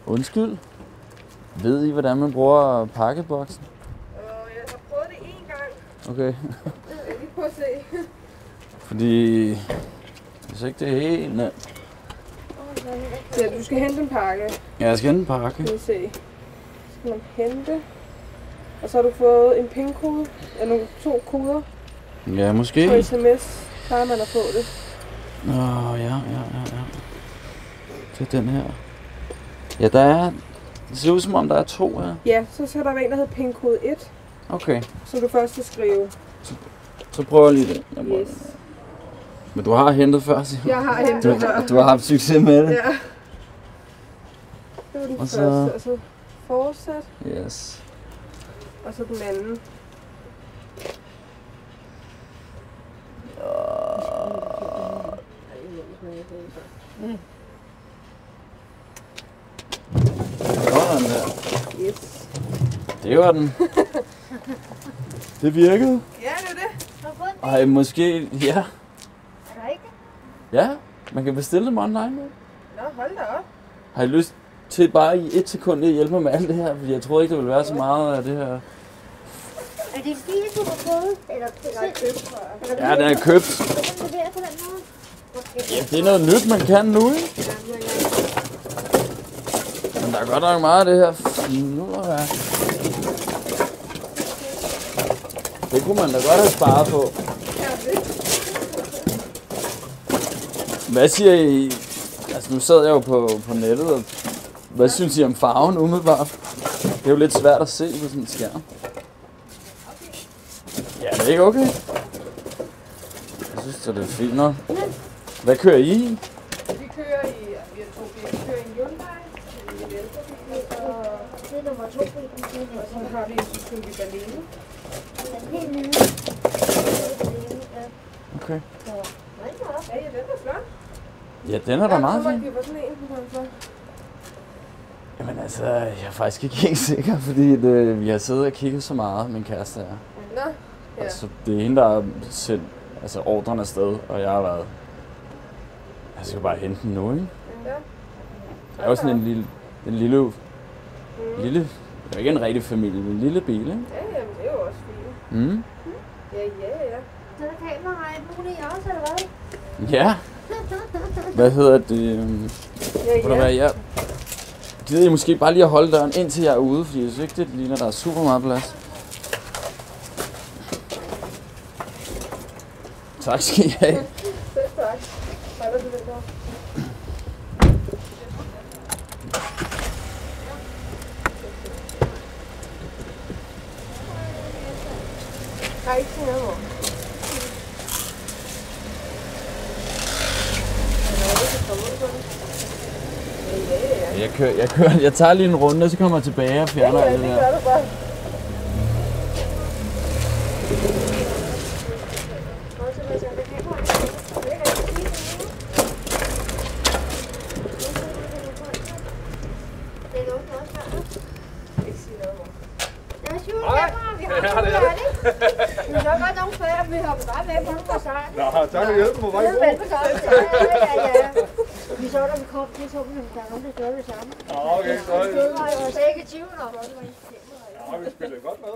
Undskyld. Ved I, hvordan man bruger pakkeboksen? Jeg har prøvet det én gang. Okay. Jeg lige prøve at se. Fordi hvis ikke det er helt nemt. Ja, du skal hente en pakke. Ja, jeg skal hente en pakke. Skal vi se. Så skal man hente. Og så har du fået en PIN-kode. Eller 2 koder. Ja, måske. På sms plejer man at få det. Ja. Det er den her. Ja, der er... Det ser ud som om, der er 2 her. Ja, så skal der være en, der hedder PIN-kode 1. Okay. Så du først skal skrive. Så prøver jeg lige det. Yes. Men du har hentet før, siger du? Jeg har hentet før. Du har haft succes med det? Ja. Det var den første. Og så fortsat. Yes. Og så den anden. Sådan der. Yes. Det var den. Det virkede. Ja, det er det. Ej, måske... Ja. Er der ikke? Ja, man kan bestille dem online nu. Nå, hold da op. Har I lyst til bare i 1 sekund at hjælpe mig med alt det her? Fordi jeg tror ikke, det vil være så meget af det her. Er det fint, du har fået? Eller købt? Ja, det er købt. Hvordan er det på den måde? Ja, det er noget nyt, man kan nu, ikke? Men der er godt nok meget af det her finurværk. Det kunne man da godt have sparet på. Hvad siger I? Altså nu sad jeg jo på nettet, og hvad synes I om farven umiddelbart? Det er jo lidt svært at se på sådan en skærm. Ja, det er ikke okay. Jeg synes, det er fint nok. Hvad kører I? Vi kører i en Hyundai, en elbil, og Det er nummer 2 på den. så har vi en Suzuki Baleno. Den er helt nye. Okay. Ja, den er flot. Ja, den er da meget fin. Vi får sådan en for. Jamen altså, jeg er faktisk ikke helt sikker, fordi vi har siddet og kigget så meget, min kæreste er. Nå, ja. Altså, det er hende, der har sendt ordren afsted, og jeg har været... Jeg skal bare hente den nu, ikke? Ja. Det er jo sådan en lille... Det er ikke en rigtig familie, men en lille bil, ikke? Ja, jamen, det er jo også fint. Mm. Ja. Så er der kamera og alt muligt også, eller hvad? Ja. Hvad hedder det? Ved du hvad, jeg gider I måske bare lige at holde døren, indtil jeg er ude, fordi jeg synes ikke, det ligner, der er super meget plads. Tak skal I have. Selv tak. Hej, der er det. Hej, ikke sådan noget, mor. Jeg tager lige en runde, og så kommer jeg tilbage og fjerner alt det der. gør du bare. Vi har godt nogle før, vi har bare med på nogle sejre. Nå, tak for hjælpen, hvor var I god? Ja. Vi så, da vi kom, det så vi nogle gange, det gjorde det samme. Okay, så er det. Det var jo altså ikke i tvivl om, at det var en Ja, vi spillede godt med.